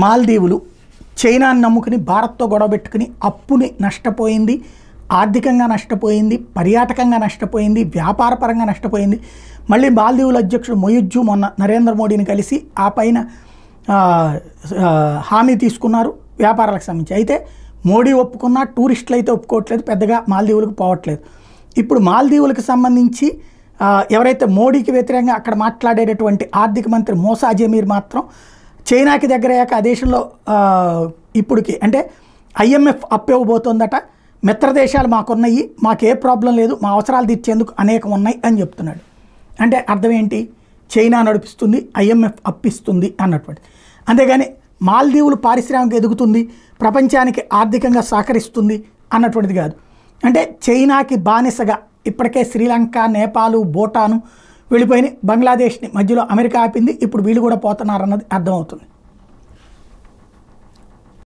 మాల్దీవులు చైనాని నమ్ముకుని భారత్తో గొడవ పెట్టుకుని అప్పుని నష్టపోయింది, ఆర్థికంగా నష్టపోయింది, పర్యాటకంగా నష్టపోయింది, వ్యాపారపరంగా నష్టపోయింది. మళ్ళీ మాల్దీవుల అధ్యక్షుడు మొయిజ్జు మొన్న నరేంద్ర మోడీని కలిసి ఆ పైన హామీ తీసుకున్నారు వ్యాపారాలకు సంబంధించి. అయితే మోడీ ఒప్పుకున్నా టూరిస్టులు అయితే ఒప్పుకోవట్లేదు, పెద్దగా మాల్దీవులకు పోవట్లేదు. ఇప్పుడు మాల్దీవులకు సంబంధించి ఎవరైతే మోడీకి వ్యతిరేకంగా అక్కడ మాట్లాడేటటువంటి ఆర్థిక మంత్రి మూసా జమీర్ మాత్రం చైనాకి దగ్గరయ్యాక ఆ దేశంలో ఇప్పటికి అంటే IMF అప్పు ఇవ్వబోతోందట, మిత్ర దేశాలు మాకున్నాయి, మాకే ప్రాబ్లం లేదు, మా అవసరాలు తీర్చేందుకు అనేకం ఉన్నాయి అని చెప్తున్నాడు. అంటే అర్థం ఏంటి? చైనా నడిపిస్తుంది, IMF అప్పిస్తుంది అన్నటువంటి. అంతేగాని మాల్దీవులు పారిశ్రామిక ఎదుగుతుంది, ప్రపంచానికి ఆర్థికంగా సహకరిస్తుంది అన్నటువంటిది కాదు. అంటే చైనాకి బానిసగా ఇప్పటికే శ్రీలంక, నేపాల్, భూటాను వెళ్ళిపోయినాయి, బంగ్లాదేశ్ని మధ్యలో అమెరికా ఆపింది, ఇప్పుడు వీళ్ళు కూడా పోతున్నారన్నది అర్థమవుతుంది.